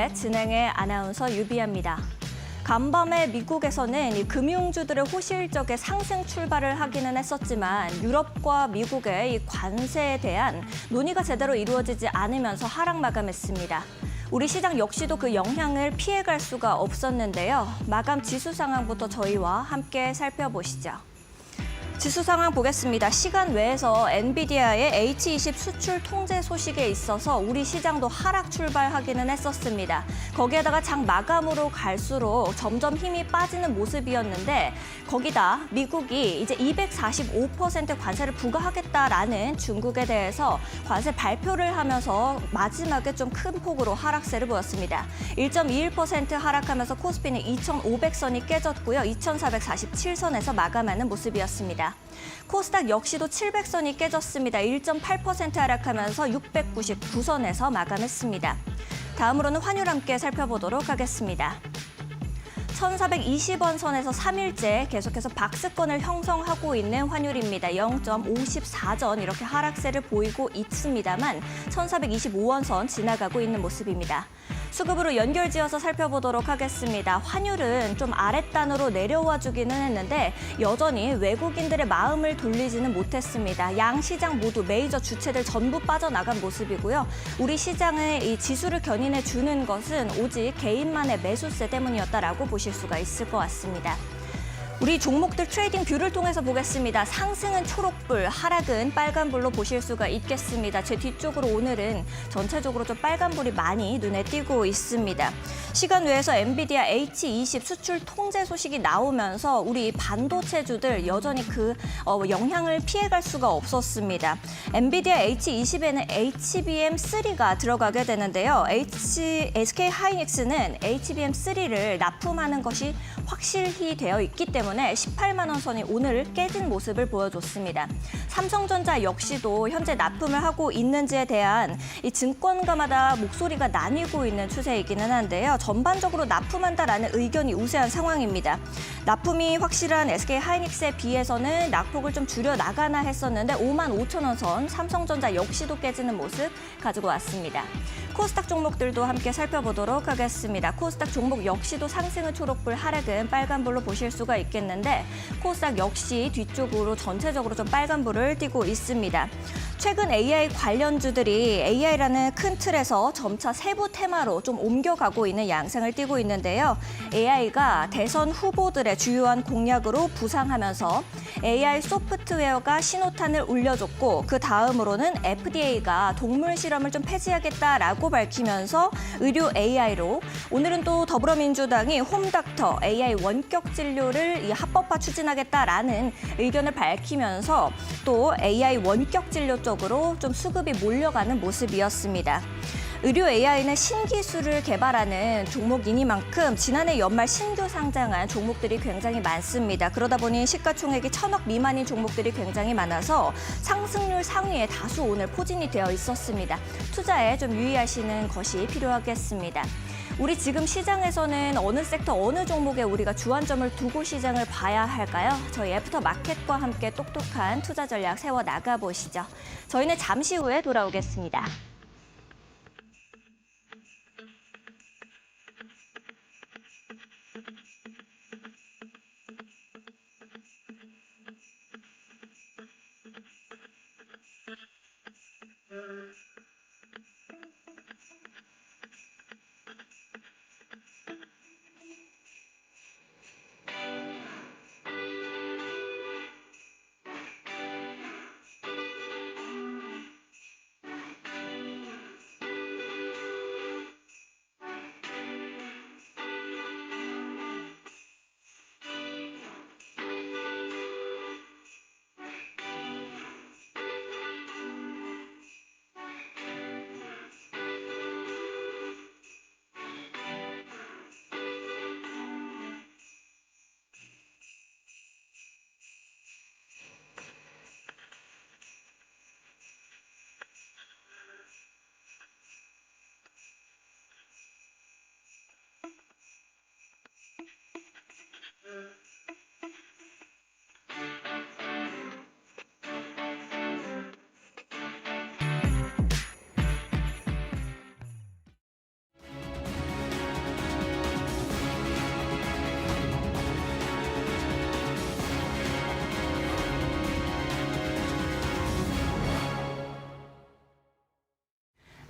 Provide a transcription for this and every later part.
뉴스의 진행의 아나운서 유비아입니다. 간밤에 미국에서는 이 금융주들의 호실적의 상승 출발을 하기는 했었지만 유럽과 미국의 이 관세에 대한 논의가 제대로 이루어지지 않으면서 하락 마감했습니다. 우리 시장 역시도 그 영향을 피해갈 수가 없었는데요. 마감 지수 상황부터 저희와 함께 살펴보시죠. 지수 상황 보겠습니다. 시간 외에서 엔비디아의 H20 수출 통제 소식에 있어서 우리 시장도 하락 출발하기는 했었습니다. 거기에다가 장 마감으로 갈수록 점점 힘이 빠지는 모습이었는데 거기다 미국이 이제 245% 관세를 부과하겠다라는 중국에 대해서 관세 발표를 하면서 마지막에 좀 큰 폭으로 하락세를 보였습니다. 1.21% 하락하면서 코스피는 2,500선이 깨졌고요. 2,447선에서 마감하는 모습이었습니다. 코스닥 역시도 700선이 깨졌습니다. 1.8% 하락하면서 699선에서 마감했습니다. 다음으로는 환율 함께 살펴보도록 하겠습니다. 1,420원 선에서 3일째 계속해서 박스권을 형성하고 있는 환율입니다. 0.54전 이렇게 하락세를 보이고 있습니다만 1,425원 선 지나가고 있는 모습입니다. 수급으로 연결지어서 살펴보도록 하겠습니다. 환율은 좀 아랫단으로 내려와 주기는 했는데 여전히 외국인들의 마음을 돌리지는 못했습니다. 양 시장 모두 메이저 주체들 전부 빠져나간 모습이고요. 우리 시장의 이 지수를 견인해 주는 것은 오직 개인만의 매수세 때문이었다라고 보실 수가 있을 것 같습니다. 우리 종목들 트레이딩 뷰를 통해서 보겠습니다. 상승은 초록불, 하락은 빨간불로 보실 수가 있겠습니다. 제 뒤쪽으로 오늘은 전체적으로 좀 빨간불이 많이 눈에 띄고 있습니다. 시간 외에서 엔비디아 H20 수출 통제 소식이 나오면서 우리 반도체주들 여전히 그 영향을 피해갈 수가 없었습니다. 엔비디아 H20에는 HBM3가 들어가게 되는데요. SK 하이닉스는 HBM3를 납품하는 것이 확실히 되어 있기 때문에 18만 원 선이 오늘 깨진 모습을 보여줬습니다. 삼성전자 역시도 현재 납품을 하고 있는지에 대한 이 증권가마다 목소리가 나뉘고 있는 추세이기는 한데요. 전반적으로 납품한다라는 의견이 우세한 상황입니다. 납품이 확실한 SK 하이닉스에 비해서는 낙폭을 좀 줄여 나가나 했었는데 5만 5천 원 선 삼성전자 역시도 깨지는 모습 가지고 왔습니다. 코스닥 종목들도 함께 살펴보도록 하겠습니다. 코스닥 종목 역시도 상승은 초록불, 하락은 빨간불로 보실 수가 있겠는데 코스닥 역시 뒤쪽으로 전체적으로 좀 빨간불을 띠고 있습니다. 최근 AI 관련주들이 AI라는 큰 틀에서 점차 세부 테마로 좀 옮겨가고 있는 양상을 띠고 있는데요. AI가 대선 후보들의 주요한 공약으로 부상하면서 AI 소프트웨어가 신호탄을 울려줬고 그 다음으로는 FDA가 동물 실험을 좀 폐지하겠다라고 밝히면서 의료 AI로 오늘은 또 더불어민주당이 홈닥터 AI 원격 진료를 합법화 추진하겠다라는 의견을 밝히면서 또 AI 원격 진료 쪽으로 좀 수급이 몰려가는 모습이었습니다. 의료 AI는 신기술을 개발하는 종목이니만큼 지난해 연말 신규 상장한 종목들이 굉장히 많습니다. 그러다 보니 시가총액이 1,000억 미만인 종목들이 굉장히 많아서 상승률 상위에 다수 오늘 포진이 되어 있었습니다. 투자에 좀 유의하시는 것이 필요하겠습니다. 우리 지금 시장에서는 어느 섹터, 어느 종목에 우리가 주안점을 두고 시장을 봐야 할까요? 저희 애프터마켓과 함께 똑똑한 투자 전략 세워 나가보시죠. 저희는 잠시 후에 돌아오겠습니다.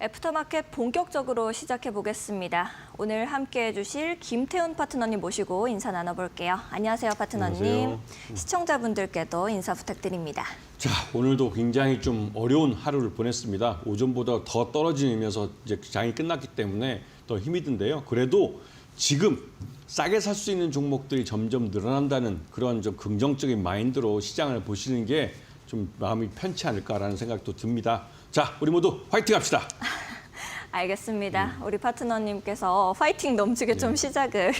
애프터마켓 본격적으로 시작해 보겠습니다. 오늘 함께해 주실 김태훈 파트너님 모시고 인사 나눠볼게요. 안녕하세요, 파트너님. 안녕하세요. 시청자분들께도 인사 부탁드립니다. 자, 오늘도 굉장히 좀 어려운 하루를 보냈습니다. 오전보다 더 떨어지면서 이제 장이 끝났기 때문에 더 힘이 든데요. 그래도 지금 싸게 살 수 있는 종목들이 점점 늘어난다는 그런 좀 긍정적인 마인드로 시장을 보시는 게 좀 마음이 편치 않을까라는 생각도 듭니다. 자, 우리 모두 화이팅 합시다. 알겠습니다. 우리 파트너님께서 파이팅 넘치게 좀 시작을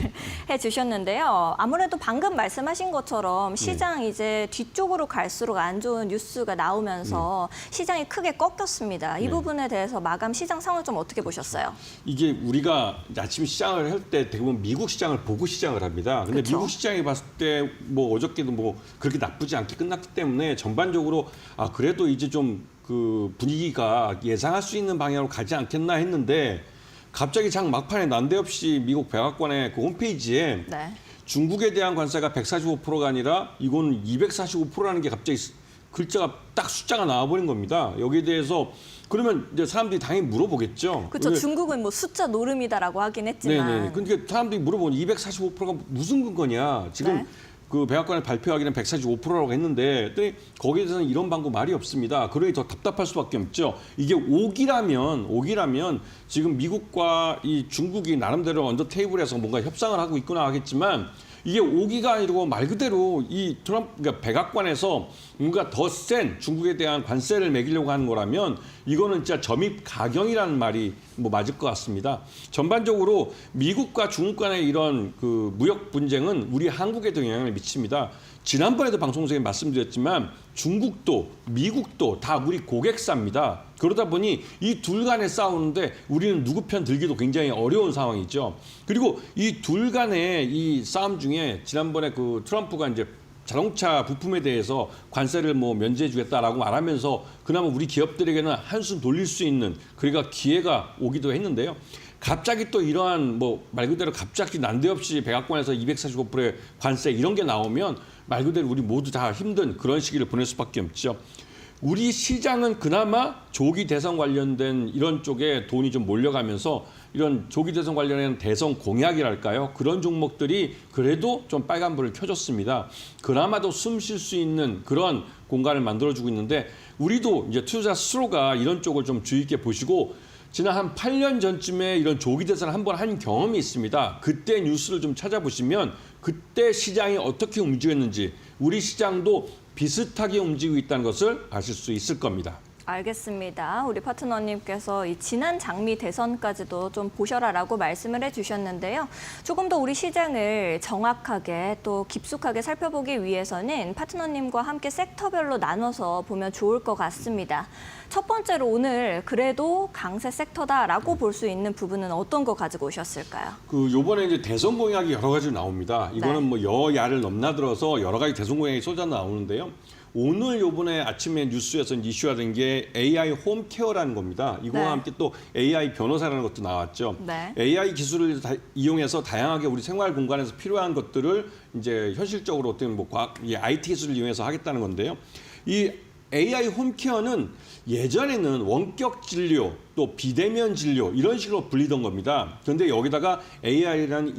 해주셨는데요. 아무래도 방금 말씀하신 것처럼 시장 이제 뒤쪽으로 갈수록 안 좋은 뉴스가 나오면서 시장이 크게 꺾였습니다. 이 부분에 대해서 마감 시장 상황 좀 어떻게 보셨어요? 이게 우리가 아침 시장을 할 때 대부분 미국 시장을 보고 시장을 합니다. 근데 그쵸? 미국 시장이 봤을 때 뭐 어저께도 뭐 그렇게 나쁘지 않게 끝났기 때문에 전반적으로 그래도 이제 좀 그 분위기가 예상할 수 있는 방향으로 가지 않겠나 했는데 갑자기 장 막판에 난데없이 미국 백악관의 그 홈페이지에 네. 중국에 대한 관세가 145%가 아니라 이건 245%라는 게 갑자기 글자가 딱 숫자가 나와버린 겁니다. 여기에 대해서 그러면 이제 사람들이 당연히 물어보겠죠. 그렇죠. 중국은 뭐 숫자 노름이다라고 하긴 했지만. 네네. 그러니까 사람들이 물어보는 245%가 무슨 근거냐. 지금 네. 그 백악관에 발표하기는 145%라고 했는데 거기에 대해서는 이런 방법 말이 없습니다. 그러니 더 답답할 수밖에 없죠. 이게 5기라면 지금 미국과 이 중국이 나름대로 언더 테이블에서 뭔가 협상을 하고 있구나 하겠지만 이게 5기가 아니고 말 그대로 이 그러니까 백악관에서 뭔가 더 센 중국에 대한 관세를 매기려고 하는 거라면 이거는 진짜 점입 가경이라는 말이 뭐 맞을 것 같습니다. 전반적으로 미국과 중국 간의 이런 그 무역 분쟁은 우리 한국에도 영향을 미칩니다. 지난번에도 방송국에 말씀드렸지만 중국도 미국도 다 우리 고객사입니다. 그러다 보니 이 둘 간에 싸우는데 우리는 누구 편 들기도 굉장히 어려운 상황이죠. 그리고 이 둘 간의 이 싸움 중에 지난번에 그 트럼프가 이제 자동차 부품에 대해서 관세를 뭐 면제해 주겠다라고 말하면서 그나마 우리 기업들에게는 한숨 돌릴 수 있는 그러니까 기회가 오기도 했는데요. 갑자기 또 이러한 뭐 말 그대로 갑자기 난데없이 백악관에서 245%의 관세 이런 게 나오면 말 그대로 우리 모두 다 힘든 그런 시기를 보낼 수밖에 없죠. 우리 시장은 그나마 조기 대선 관련된 이런 쪽에 돈이 좀 몰려가면서 이런 조기 대선 관련된 대선 공약이랄까요? 그런 종목들이 그래도 좀 빨간불을 켜줬습니다. 그나마도 숨 쉴 수 있는 그런 공간을 만들어주고 있는데 우리도 이제 투자 스스로가 이런 쪽을 좀 주의 있게 보시고 지난 한 8년 전쯤에 이런 조기 대선을 한번 한 경험이 있습니다. 그때 뉴스를 좀 찾아보시면 그때 시장이 어떻게 움직였는지 우리 시장도 비슷하게 움직이고 있다는 것을 아실 수 있을 겁니다. 알겠습니다. 우리 파트너님께서 이 지난 장미 대선까지도 좀 보셔라라고 말씀을 해주셨는데요. 조금 더 우리 시장을 정확하게 또 깊숙하게 살펴보기 위해서는 파트너님과 함께 섹터별로 나눠서 보면 좋을 것 같습니다. 첫 번째로 오늘 그래도 강세 섹터다라고 볼 수 있는 부분은 어떤 거 가지고 오셨을까요? 그 요번에 이제 대선 공약이 여러 가지 나옵니다. 이거는 뭐 여야를 넘나들어서 여러 가지 대선 공약이 쏟아 나오는데요. 오늘 요번에 아침에 뉴스에서 이슈가 된 게 AI 홈케어라는 겁니다. 이거와 함께 또 AI 변호사라는 것도 나왔죠. 네. AI 기술을 이용해서 다양하게 우리 생활 공간에서 필요한 것들을 이제 현실적으로 어떤 뭐 과학, IT 기술을 이용해서 하겠다는 건데요. 이 AI 홈케어는 예전에는 원격 진료, 또 비대면 진료 이런 식으로 불리던 겁니다. 그런데 여기다가 AI라는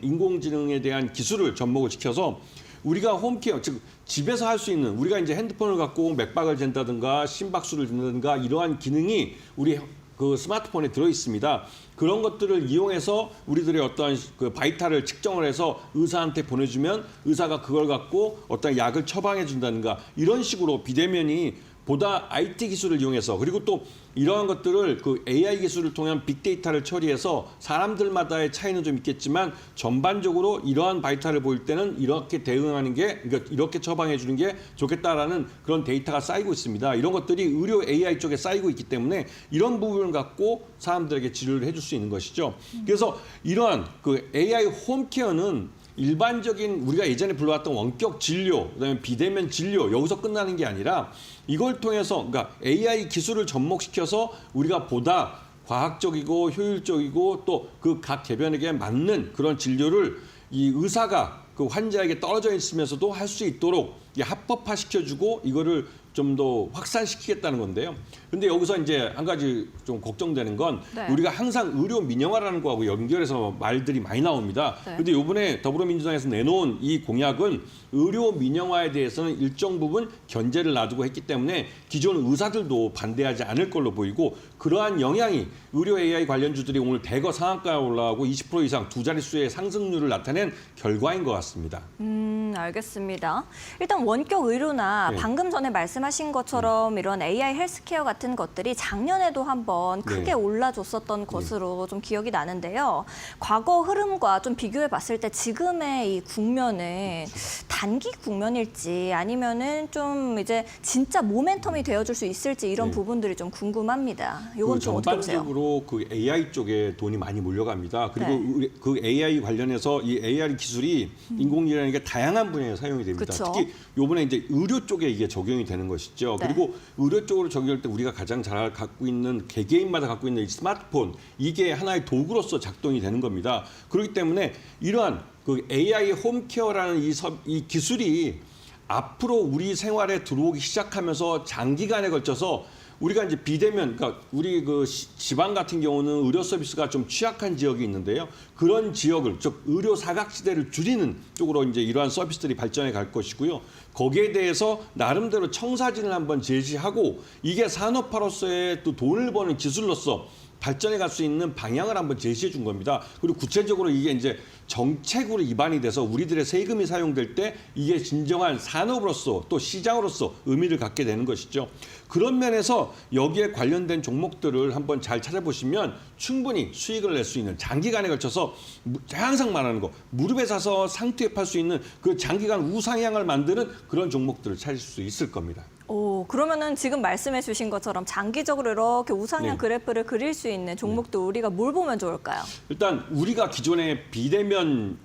인공지능에 대한 기술을 접목을 시켜서 우리가 홈케어, 즉 집에서 할 수 있는 우리가 이제 핸드폰을 갖고 맥박을 잰다든가 심박수를 듣는다든가 이러한 기능이 우리 그 스마트폰에 들어 있습니다. 그런 것들을 이용해서 우리들의 어떤 그 바이탈을 측정을 해서 의사한테 보내주면 의사가 그걸 갖고 어떤 약을 처방해 준다든가 이런 식으로 비대면이 보다 IT 기술을 이용해서 그리고 또 이러한 것들을 그 AI 기술을 통한 빅데이터를 처리해서 사람들마다의 차이는 좀 있겠지만 전반적으로 이러한 바이탈을 보일 때는 이렇게 대응하는 게 그러니까 이렇게 처방해 주는 게 좋겠다라는 그런 데이터가 쌓이고 있습니다. 이런 것들이 의료 AI 쪽에 쌓이고 있기 때문에 이런 부분을 갖고 사람들에게 진료를 해줄 수 있는 것이죠. 그래서 이러한 그 AI 홈케어는 일반적인 우리가 예전에 불러왔던 원격 진료, 그다음에 비대면 진료 여기서 끝나는 게 아니라 이걸 통해서 그러니까 AI 기술을 접목시켜서 우리가 보다 과학적이고 효율적이고 또 그 각 개변에게 맞는 그런 진료를 이 의사가 그 환자에게 떨어져 있으면서도 할 수 있도록 합법화 시켜주고 이거를 좀 더 확산시키겠다는 건데요. 근데 여기서 이제 한 가지 좀 걱정되는 건 네. 우리가 항상 의료 민영화라는 거하고 연결해서 말들이 많이 나옵니다. 네. 근데 이번에 더불어민주당에서 내놓은 이 공약은 의료 민영화에 대해서는 일정 부분 견제를 놔두고 했기 때문에 기존 의사들도 반대하지 않을 걸로 보이고 그러한 영향이 의료 AI 관련주들이 오늘 대거 상한가에 올라가고 20% 이상 두 자릿수의 상승률을 나타낸 결과인 것 같습니다. 알겠습니다. 일단 원격 의료나 네. 방금 전에 말씀하신 것처럼 이런 AI 헬스케어 같은 것들이 작년에도 한번 크게 네. 올라줬었던 것으로 좀 기억이 나는데요. 과거 흐름과 좀 비교해 봤을 때 지금의 이 국면은 단기 국면일지 아니면은 좀 이제 진짜 모멘텀이 되어줄 수 있을지 이런 네. 부분들이 좀 궁금합니다. 이건 좀 어떻게 보세요? 전반적으로 그 AI 쪽에 돈이 많이 몰려갑니다. 그리고 네. 그 AI 관련해서 이 AI 기술이 인공지능이 다양한 분야에 사용이 됩니다. 그쵸. 특히 요번에 이제 의료 쪽에 이게 적용이 되는 것이죠. 네. 그리고 의료 쪽으로 적용할 때 우리가 가장 잘 갖고 있는 개개인마다 갖고 있는 이 스마트폰 이게 하나의 도구로서 작동이 되는 겁니다. 그렇기 때문에 이러한 그 AI 홈케어라는 이 기술이 앞으로 우리 생활에 들어오기 시작하면서 장기간에 걸쳐서 우리가 이제 비대면, 그러니까 우리 그 지방 같은 경우는 의료 서비스가 좀 취약한 지역이 있는데요. 그런 지역을, 즉 의료 사각지대를 줄이는 쪽으로 이제 이러한 서비스들이 발전해 갈 것이고요. 거기에 대해서 나름대로 청사진을 한번 제시하고 이게 산업화로서의 또 돈을 버는 기술로서 발전해 갈 수 있는 방향을 한번 제시해 준 겁니다. 그리고 구체적으로 이게 이제 정책으로 입안이 돼서 우리들의 세금이 사용될 때 이게 진정한 산업으로서 또 시장으로서 의미를 갖게 되는 것이죠. 그런 면에서 여기에 관련된 종목들을 한번 잘 찾아보시면 충분히 수익을 낼 수 있는 장기간에 걸쳐서 항상 말하는 거 무릎에 사서 상투에 팔 수 있는 그 장기간 우상향을 만드는 그런 종목들을 찾을 수 있을 겁니다. 오, 그러면은 지금 말씀해 주신 것처럼 장기적으로 이렇게 우상향 네. 그래프를 그릴 수 있는 종목도 우리가 뭘 보면 좋을까요? 일단 우리가 기존에 비대면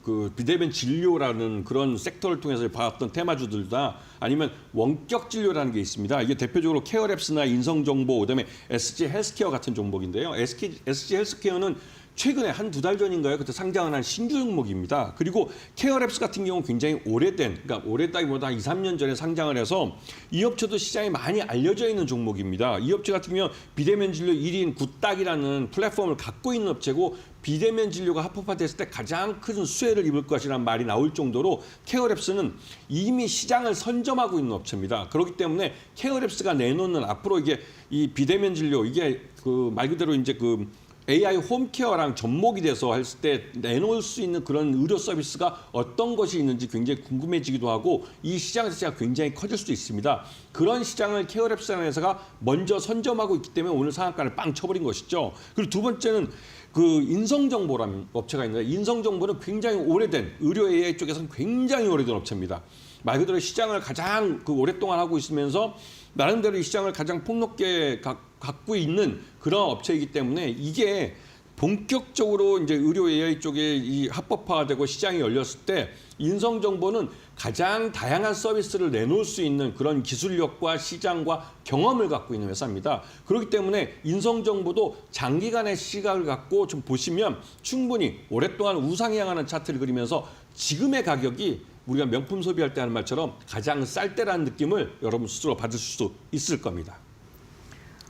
진료라는 그런 섹터를 통해서 봐왔던 테마주들다 아니면 원격 진료라는 게 있습니다. 이게 대표적으로 케어랩스나 인성정보 그다음에 SG 헬스케어 같은 종목인데요. SG 헬스케어는 최근에 한 두 달 전인가요? 그때 상장을 한 신규 종목입니다. 그리고 케어랩스 같은 경우는 굉장히 오래된, 그러니까 오래다기보다 한 2, 3년 전에 상장을 해서 이 업체도 시장에 많이 알려져 있는 종목입니다. 이 업체 같은 경우 비대면 진료 1인 굿딱이라는 플랫폼을 갖고 있는 업체고 비대면 진료가 합법화됐을 때 가장 큰 수혜를 입을 것이라는 말이 나올 정도로 케어랩스는 이미 시장을 선점하고 있는 업체입니다. 그렇기 때문에 케어랩스가 내놓는 앞으로 이게 이 비대면 진료 이게 그 말 그대로 이제 그 AI 홈케어랑 접목이 돼서 했을 때 내놓을 수 있는 그런 의료 서비스가 어떤 것이 있는지 굉장히 궁금해지기도 하고 이 시장 자체가 굉장히 커질 수도 있습니다. 그런 시장을 케어랩스라는 회사가 먼저 선점하고 있기 때문에 오늘 상한가를 빵 쳐버린 것이죠. 그리고 두 번째는 그 인성정보라는 업체가 있는데 인성정보는 굉장히 오래된 의료 AI 쪽에서는 굉장히 오래된 업체입니다. 말 그대로 시장을 가장 오랫동안 하고 있으면서 나름대로 이 시장을 가장 폭넓게 갖고 있는 그런 업체이기 때문에 이게 본격적으로 이제 의료 AI 쪽에 이 합법화가 되고 시장이 열렸을 때 인성정보는 가장 다양한 서비스를 내놓을 수 있는 그런 기술력과 시장과 경험을 갖고 있는 회사입니다. 그렇기 때문에 인성정보도 장기간의 시각을 갖고 좀 보시면 충분히 오랫동안 우상향하는 차트를 그리면서 지금의 가격이 우리가 명품 소비할 때 하는 말처럼 가장 쌀 때라는 느낌을 여러분 스스로 받을 수 있을 겁니다.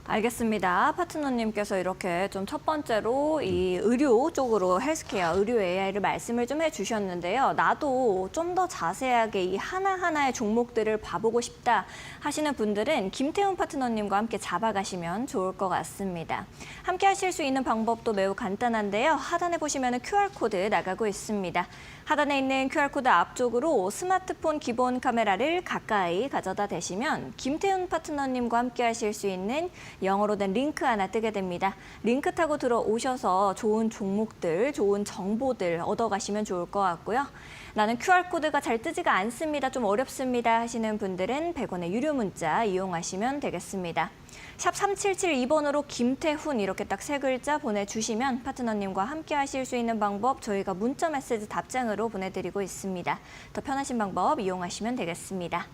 알겠습니다. 파트너님께서 이렇게 좀 첫 번째로 이 의료 쪽으로 헬스케어, 의료 AI를 말씀을 좀 해주셨는데요. 나도 좀 더 자세하게 이 하나하나의 종목들을 봐보고 싶다 하시는 분들은 김태훈 파트너님과 함께 잡아가시면 좋을 것 같습니다. 함께 하실 수 있는 방법도 매우 간단한데요. 하단에 보시면 QR코드 나가고 있습니다. 하단에 있는 QR코드 앞쪽으로 스마트폰 기본 카메라를 가까이 가져다 대시면 김태훈 파트너님과 함께 하실 수 있는 영어로 된 링크 하나 뜨게 됩니다. 링크 타고 들어오셔서 좋은 종목들, 좋은 정보들 얻어가시면 좋을 것 같고요. 나는 QR코드가 잘 뜨지가 않습니다. 좀 어렵습니다 하시는 분들은 100원의 유료 문자 이용하시면 되겠습니다. 샵 3772번으로 김태훈 이렇게 딱 세 글자 보내주시면 파트너님과 함께 하실 수 있는 방법 저희가 문자 메시지 답장으로 보내드리고 있습니다. 더 편하신 방법 이용하시면 되겠습니다.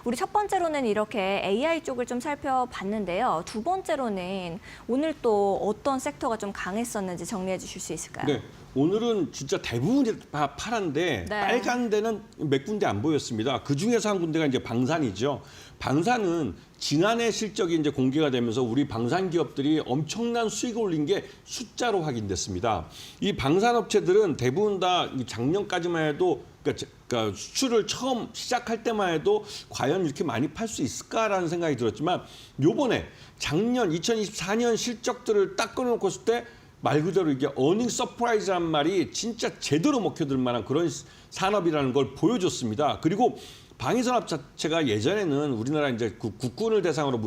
우리 첫 번째로는 이렇게 AI 쪽을 좀 살펴봤는데요. 두 번째로는 오늘 또 어떤 섹터가 좀 강했었는지 정리해 주실 수 있을까요? 네. 오늘은 진짜 대부분이 다 파란데 네. 빨간 데는 몇 군데 안 보였습니다. 그 중에서 한 군데가 이제 방산이죠. 방산은 지난해 실적이 이제 공개가 되면서 우리 방산 기업들이 엄청난 수익을 올린 게 숫자로 확인됐습니다. 이 방산 업체들은 대부분 다 작년까지만 해도 그러니까 수출을 처음 시작할 때만 해도 과연 이렇게 많이 팔 수 있을까라는 생각이 들었지만 요번에 작년 2024년 실적들을 딱 꺼내놓고 있을 때 말 그대로 이게 어닝 서프라이즈란 말이 진짜 제대로 먹혀들 만한 그런 산업이라는 걸 보여줬습니다. 그리고 방위산업 자체가 예전에는 우리나라 이제 국군을 대상으로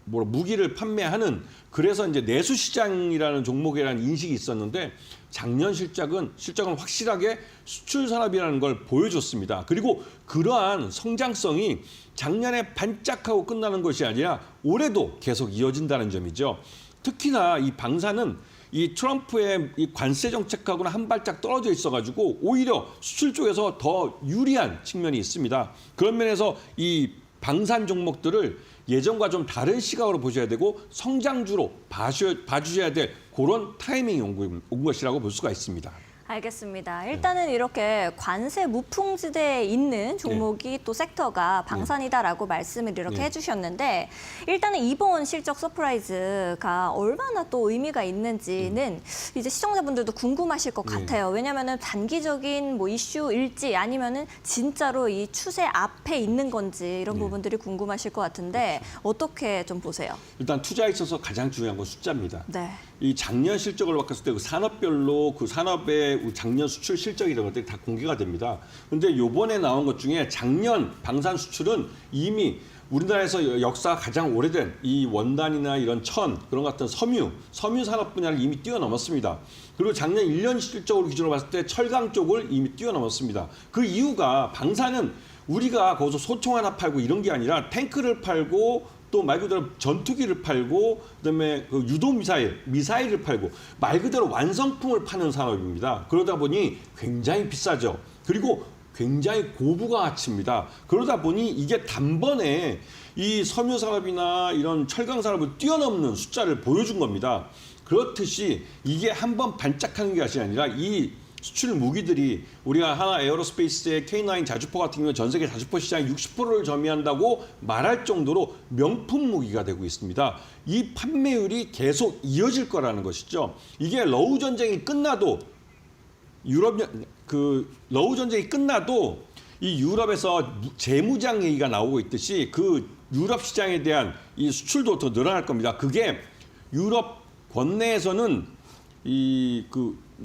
무기를 판매하는 그래서 이제 내수 시장이라는 종목이라는 인식이 있었는데 작년 실적은 확실하게 수출 산업이라는 걸 보여줬습니다. 그리고 그러한 성장성이 작년에 반짝하고 끝나는 것이 아니라 올해도 계속 이어진다는 점이죠. 특히나 이 방산은 이 트럼프의 이 관세 정책하고는 한 발짝 떨어져 있어가지고 오히려 수출 쪽에서 더 유리한 측면이 있습니다. 그런 면에서 이 방산 종목들을 예전과 좀 다른 시각으로 보셔야 되고 성장주로 봐주셔야 될 그런 타이밍이 온 것이라고 볼 수가 있습니다. 알겠습니다. 일단은 이렇게 관세 무풍지대에 있는 종목이 또 섹터가 방산이다라고 말씀을 이렇게 해주셨는데 일단은 이번 실적 서프라이즈가 얼마나 또 의미가 있는지는 이제 시청자분들도 궁금하실 것 같아요. 왜냐하면은 단기적인 뭐 이슈일지 아니면은 진짜로 이 추세 앞에 있는 건지 이런 부분들이 궁금하실 것 같은데 어떻게 좀 보세요? 일단 투자에 있어서 가장 중요한 건 숫자입니다. 네. 이 작년 실적을 봤을 때 그 산업별로 그 산업의 작년 수출 실적 이런 것들이 다 공개가 됩니다. 그런데 요번에 나온 것 중에 작년 방산 수출은 이미 우리나라에서 역사가 가장 오래된 이 원단이나 이런 천 그런 같은 섬유 산업 분야를 이미 뛰어넘었습니다. 그리고 작년 1년 실적으로 기준으로 봤을 때 철강 쪽을 이미 뛰어넘었습니다. 그 이유가 방산은 우리가 거기서 소총 하나 팔고 이런 게 아니라 탱크를 팔고 또 말 그대로 전투기를 팔고 그다음에 그 유도 미사일을 팔고 말 그대로 완성품을 파는 산업입니다. 그러다 보니 굉장히 비싸죠. 그리고 굉장히 고부가 가치입니다. 그러다 보니 이게 단번에 이 섬유 산업이나 이런 철강 산업을 뛰어넘는 숫자를 보여준 겁니다. 그렇듯이 이게 한번 반짝하는 것이 아니라 이 수출 무기들이 우리가 하나 에어로스페이스의 K9 자주포 같은 경우에 전 세계 자주포 시장의 60%를 점유한다고 말할 정도로 명품 무기가 되고 있습니다. 이 판매율이 계속 이어질 거라는 것이죠. 이게 러우 전쟁이 끝나도 러우 전쟁이 끝나도 이 유럽에서 재무장 얘기가 나오고 있듯이 그 유럽 시장에 대한 이 수출도 더 늘어날 겁니다. 그게 유럽 권내에서는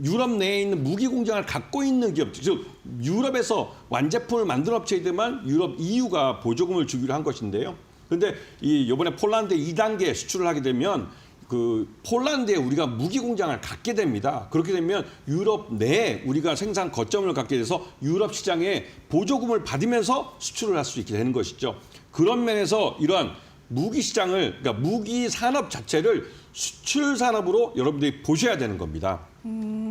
유럽 내에 있는 무기 공장을 갖고 있는 기업, 즉 유럽에서 완제품을 만든 업체이지만 유럽 EU가 보조금을 주기로 한 것인데요. 그런데 이번에 폴란드 2단계 수출을 하게 되면 그 폴란드에 우리가 무기 공장을 갖게 됩니다. 그렇게 되면 유럽 내에 우리가 생산 거점을 갖게 돼서 유럽 시장에 보조금을 받으면서 수출을 할 수 있게 되는 것이죠. 그런 면에서 이러한 무기 시장을, 그러니까 무기 산업 자체를 수출 산업으로 여러분들이 보셔야 되는 겁니다.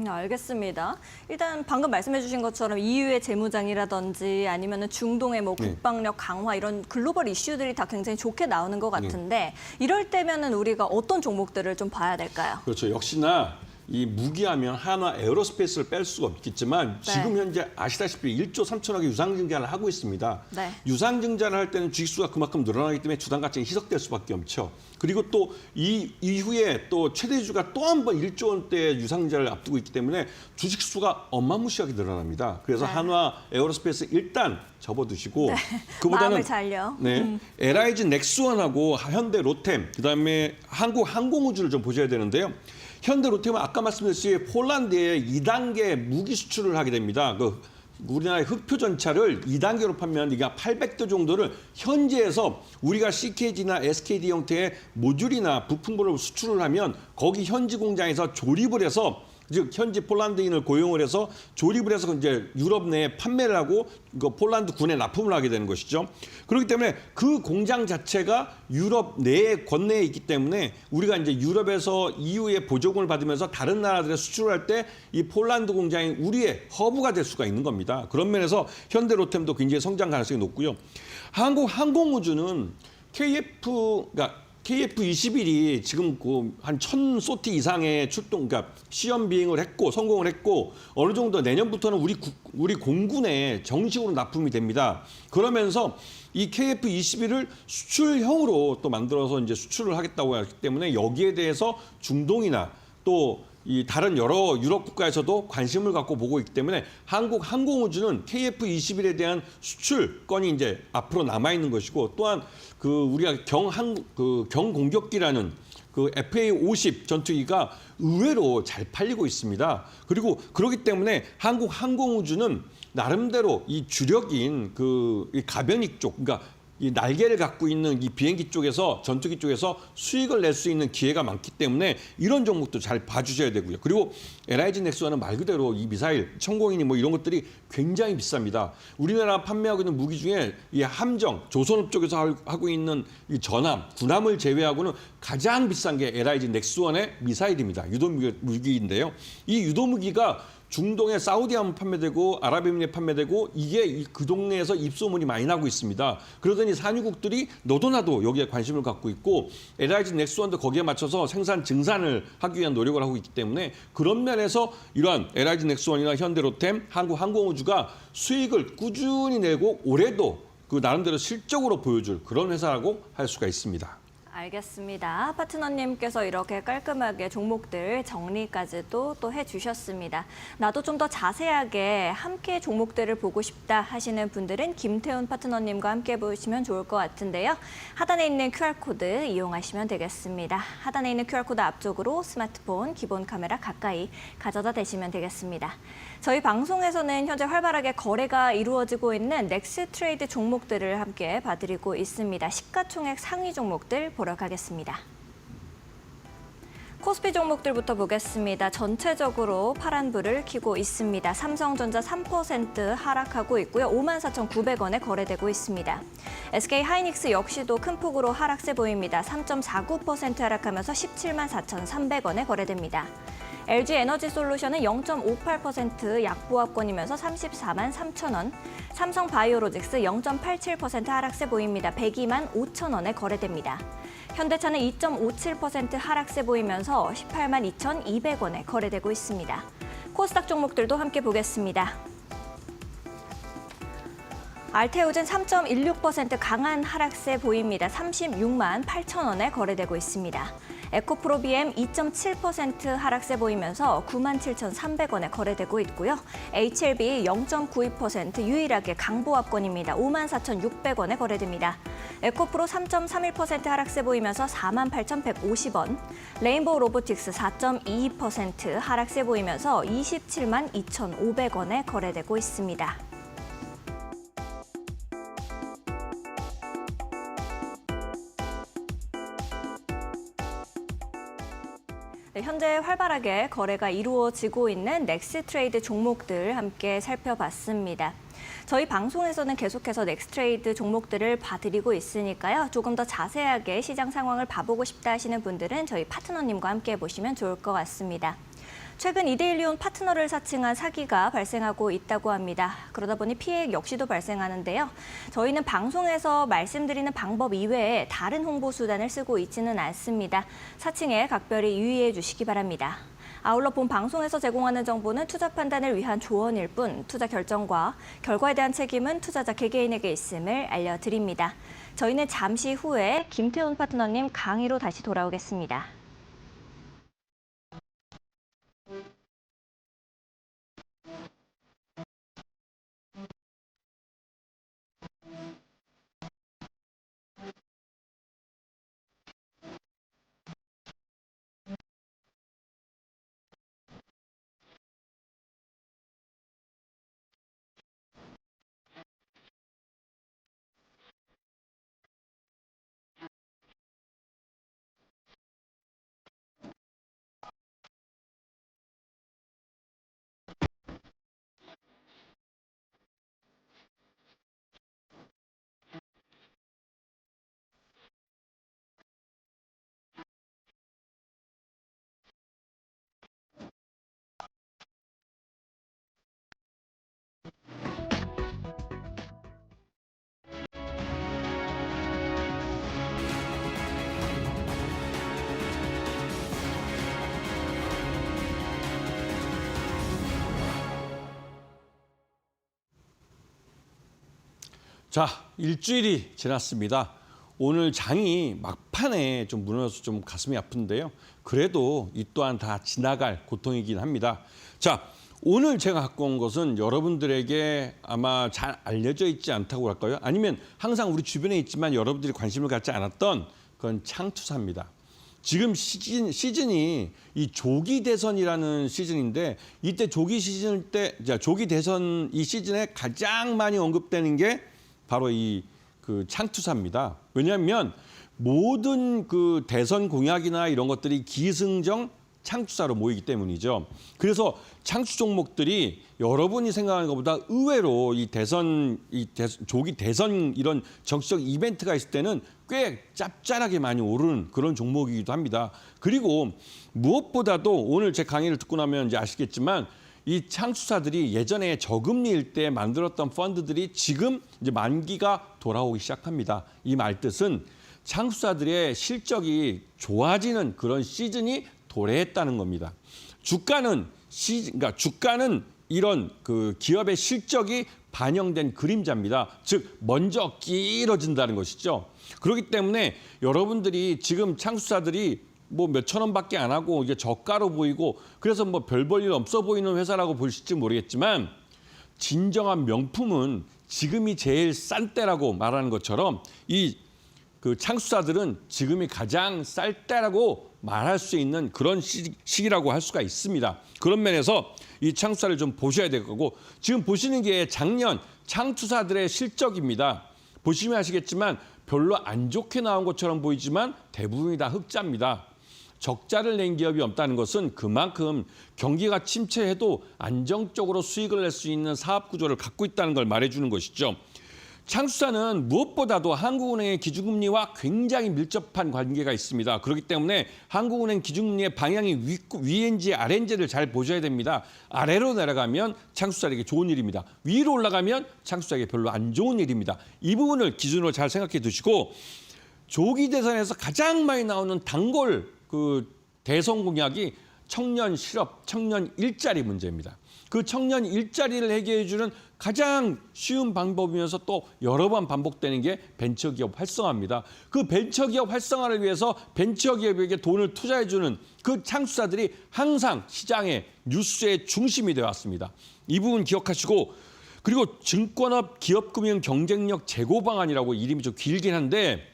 알겠습니다. 일단 방금 말씀해 주신 것처럼 EU의 재무장이라든지 아니면 중동의 뭐 국방력 강화 이런 글로벌 이슈들이 다 굉장히 좋게 나오는 것 같은데 이럴 때면은 우리가 어떤 종목들을 좀 봐야 될까요? 그렇죠. 역시나 이 무기하면 한화 에어로스페이스를 뺄 수가 없겠지만 지금 현재 아시다시피 1조 3천억의 유상증자를 하고 있습니다. 네. 유상증자를 할 때는 주식수가 그만큼 늘어나기 때문에 주당 가치가 희석될 수밖에 없죠. 그리고 또 이 이후에 또 최대주가 또 한 번 1조 원대 유상증자를 앞두고 있기 때문에 주식수가 어마무시하게 늘어납니다. 그래서 한화 에어로스페이스 일단 접어두시고 그보다는 마음을 잘요. LIG 넥스원하고 현대 로템 그다음에 한국 항공우주를 좀 보셔야 되는데요. 현대 로템은 아까 말씀드렸듯이 폴란드에 2단계 무기 수출을 하게 됩니다. 우리나라의 흑표 전차를 2단계로 판매하는 이게 800대 정도를 현지에서 우리가 CKD나 SKD 형태의 모듈이나 부품으로 수출을 하면 거기 현지 공장에서 조립을 해서 즉 현지 폴란드인을 고용을 해서 조립을 해서 이제 유럽 내에 판매를 하고 폴란드 군에 납품을 하게 되는 것이죠. 그렇기 때문에 그 공장 자체가 유럽 내에 권내에 있기 때문에 우리가 이제 유럽에서 EU의 보조금을 받으면서 다른 나라들에 수출할 때 이 폴란드 공장이 우리의 허브가 될 수가 있는 겁니다. 그런 면에서 현대 로템도 굉장히 성장 가능성이 높고요. 한국 항공우주는 그러니까 KF-21이 지금 한 1,000소티 이상의 출동, 그러니까 시험 비행을 했고 성공을 했고 어느 정도 내년부터는 우리 공군에 정식으로 납품이 됩니다. 그러면서 이 KF-21을 수출형으로 또 만들어서 이제 수출을 하겠다고 하기 때문에 여기에 대해서 중동이나 또 이 다른 여러 유럽 국가에서도 관심을 갖고 보고 있기 때문에 한국 항공우주는 KF-21에 대한 수출권이 이제 앞으로 남아 있는 것이고 또한 우리가 경공격기라는 FA-50 전투기가 의외로 잘 팔리고 있습니다. 그리고 그렇기 때문에 한국 항공우주는 나름대로 이 주력인 이 가변익 쪽, 그러니까 이 날개를 갖고 있는 이 비행기 쪽에서 전투기 쪽에서 수익을 낼 수 있는 기회가 많기 때문에 이런 종목도 잘 봐주셔야 되고요. 그리고 LIG 넥스원은 말 그대로 이 미사일, 천공이니 뭐 이런 것들이 굉장히 비쌉니다. 우리나라 판매하고 있는 무기 중에 이 함정, 조선업 쪽에서 하고 있는 이 전함, 군함을 제외하고는 가장 비싼 게 LIG 넥스원의 미사일입니다. 유도무기인데요. 이 유도무기가 중동의 사우디아면 판매되고 아랍에미리에 판매되고 이게 그 동네에서 입소문이 많이 나고 있습니다. 그러더니 산유국들이 너도 나도 여기에 관심을 갖고 있고 LIG 넥스원도 거기에 맞춰서 생산 증산을 하기 위한 노력을 하고 있기 때문에 그런 면에서 이러한 LIG 넥스원이나 현대로템, 한국항공우주가 수익을 꾸준히 내고 올해도 나름대로 실적으로 보여줄 그런 회사라고 할 수가 있습니다. 알겠습니다. 파트너님께서 이렇게 깔끔하게 종목들 정리까지도 또 해주셨습니다. 나도 좀 더 자세하게 함께 종목들을 보고 싶다 하시는 분들은 김태훈 파트너님과 함께 보시면 좋을 것 같은데요. 하단에 있는 QR코드 이용하시면 되겠습니다. 하단에 있는 QR코드 앞쪽으로 스마트폰 기본 카메라 가까이 가져다 대시면 되겠습니다. 저희 방송에서는 현재 활발하게 거래가 이루어지고 있는 넥스트레이드 종목들을 함께 봐드리고 있습니다. 시가총액 상위 종목들 보러 가겠습니다. 코스피 종목들부터 보겠습니다. 전체적으로 파란불을 켜고 있습니다. 삼성전자 3% 하락하고 있고요. 54,900원에 거래되고 있습니다. SK하이닉스 역시도 큰 폭으로 하락세 보입니다. 3.49% 하락하면서 174,300원에 거래됩니다. LG에너지솔루션은 0.58% 약보합권이면서 34만 3천원, 삼성바이오로직스 0.87% 하락세 보입니다. 102만 5천원에 거래됩니다. 현대차는 2.57% 하락세 보이면서 18만 2,200원에 거래되고 있습니다. 코스닥 종목들도 함께 보겠습니다. 알테오젠 3.16% 강한 하락세 보입니다. 36만 8천원에 거래되고 있습니다. 에코프로비엠 2.7% 하락세 보이면서 9만 7,300원에 거래되고 있고요. HLB 0.92% 유일하게 강보합권입니다. 5만 4,600원에 거래됩니다. 에코프로 3.31% 하락세 보이면서 4만 8,150원. 레인보우 로보틱스 4.22% 하락세 보이면서 27만 2,500원에 거래되고 있습니다. 현재 활발하게 거래가 이루어지고 있는 넥스트레이드 종목들 함께 살펴봤습니다. 저희 방송에서는 계속해서 넥스트레이드 종목들을 봐드리고 있으니까요. 조금 더 자세하게 시장 상황을 봐보고 싶다 하시는 분들은 저희 파트너님과 함께 보시면 좋을 것 같습니다. 최근 이데일리온 파트너를 사칭한 사기가 발생하고 있다고 합니다. 그러다 보니 피해 역시도 발생하는데요. 저희는 방송에서 말씀드리는 방법 이외에 다른 홍보 수단을 쓰고 있지는 않습니다. 사칭에 각별히 유의해 주시기 바랍니다. 아울러 본 방송에서 제공하는 정보는 투자 판단을 위한 조언일 뿐 투자 결정과 결과에 대한 책임은 투자자 개개인에게 있음을 알려드립니다. 저희는 잠시 후에 김태훈 파트너님 강의로 다시 돌아오겠습니다. 자, 일주일이 지났습니다. 오늘 장이 막판에 좀 무너져서 좀 가슴이 아픈데요. 그래도 이 또한 다 지나갈 고통이긴 합니다. 자, 오늘 제가 갖고 온 것은 여러분들에게 아마 잘 알려져 있지 않다고 할까요? 아니면 항상 우리 주변에 있지만 여러분들이 관심을 갖지 않았던 그런 창투사입니다. 지금 시즌이 이 조기 대선이라는 시즌인데 이때 조기 대선 이 시즌에 가장 많이 언급되는 게 바로 이 그 창투사입니다. 왜냐하면 모든 그 대선 공약이나 이런 것들이 기승정 창투사로 모이기 때문이죠. 그래서 창투 종목들이 여러분이 생각하는 것보다 의외로 조기 대선 이런 정치적 이벤트가 있을 때는 꽤 짭짤하게 많이 오르는 그런 종목이기도 합니다. 그리고 무엇보다도 오늘 제 강의를 듣고 나면 이제 아시겠지만 이 창투사들이 예전에 저금리일 때 만들었던 펀드들이 지금 이제 만기가 돌아오기 시작합니다. 이 말뜻은 창투사들의 실적이 좋아지는 그런 시즌이 도래했다는 겁니다. 주가는 이런 그 기업의 실적이 반영된 그림자입니다. 즉 먼저 길어진다는 것이죠. 그렇기 때문에 여러분들이 지금 창투사들이 뭐 몇천 원밖에 안 하고 이게 저가로 보이고 그래서 뭐 별 볼 일 없어 보이는 회사라고 보실지 모르겠지만 진정한 명품은 지금이 제일 싼 때라고 말하는 것처럼 이 그 창투사들은 지금이 가장 쌀 때라고 말할 수 있는 그런 시기라고 할 수가 있습니다. 그런 면에서 이 창투사를 좀 보셔야 될 거고 지금 보시는 게 작년 창투사들의 실적입니다. 보시면 아시겠지만 별로 안 좋게 나온 것처럼 보이지만 대부분이 다 흑자입니다. 적자를 낸 기업이 없다는 것은 그만큼 경기가 침체해도 안정적으로 수익을 낼 수 있는 사업 구조를 갖고 있다는 걸 말해주는 것이죠. 창투사는 무엇보다도 한국은행의 기준금리와 굉장히 밀접한 관계가 있습니다. 그렇기 때문에 한국은행 기준금리의 방향이 위인지 아래인지를 잘 보셔야 됩니다. 아래로 내려가면 창투사에게 좋은 일입니다. 위로 올라가면 창투사에게 별로 안 좋은 일입니다. 이 부분을 기준으로 잘 생각해 두시고 조기 대선에서 가장 많이 나오는 단골 그 대선 공약이 청년 실업, 청년 일자리 문제입니다. 그 청년 일자리를 해결해 주는 가장 쉬운 방법이면서 또 여러 번 반복되는 게 벤처기업 활성화입니다. 그 벤처기업 활성화를 위해서 벤처기업에게 돈을 투자해 주는 그 창투사들이 항상 시장의 뉴스의 중심이 되어 왔습니다. 이 부분 기억하시고 그리고 증권업 기업금융 경쟁력 제고 방안이라고 이름이 좀 길긴 한데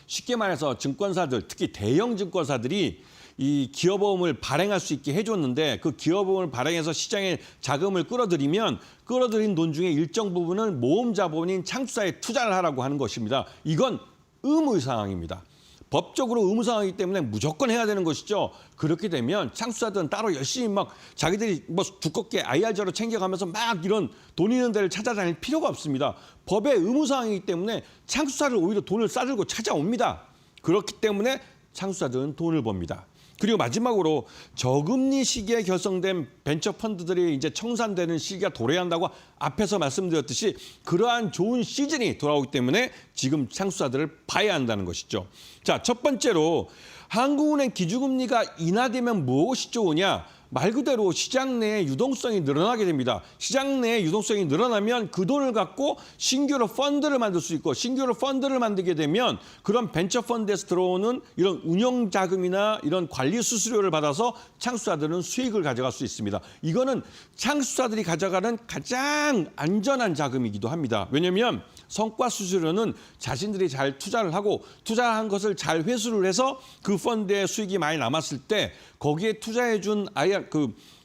쉽게 말해서 증권사들, 특히 대형 증권사들이 이 기업보험을 발행할 수 있게 해줬는데 그 기업보험을 발행해서 시장에 자금을 끌어들이면 끌어들인 돈 중에 일정 부분을 모험자본인 창투사에 투자를 하라고 하는 것입니다. 이건 의무사항입니다. 법적으로 의무사항이기 때문에 무조건 해야 되는 것이죠. 그렇게 되면 창투사들은 따로 열심히 막 자기들이 뭐 두껍게 IR자로 챙겨가면서 막 이런 돈 있는 데를 찾아다닐 필요가 없습니다. 법의 의무사항이기 때문에 창투사를 오히려 돈을 싸들고 찾아옵니다. 그렇기 때문에 창투사들은 돈을 법니다. 그리고 마지막으로 저금리 시기에 결성된 벤처 펀드들이 이제 청산되는 시기가 도래한다고 앞에서 말씀드렸듯이 그러한 좋은 시즌이 돌아오기 때문에 지금 창투사들을 봐야 한다는 것이죠. 자, 첫 번째로 한국은행 기준금리가 인하되면 무엇이 좋으냐? 말 그대로 시장 내에 유동성이 늘어나게 됩니다. 시장 내에 유동성이 늘어나면 그 돈을 갖고 신규로 펀드를 만들 수 있고 신규로 펀드를 만들게 되면 그런 벤처 펀드에서 들어오는 이런 운영 자금이나 이런 관리 수수료를 받아서 창투사들은 수익을 가져갈 수 있습니다. 이거는 창투사들이 가져가는 가장 안전한 자금이기도 합니다. 왜냐하면 성과 수수료는 자신들이 잘 투자를 하고 투자한 것을 잘 회수를 해서 그 펀드에 수익이 많이 남았을 때 거기에 투자해준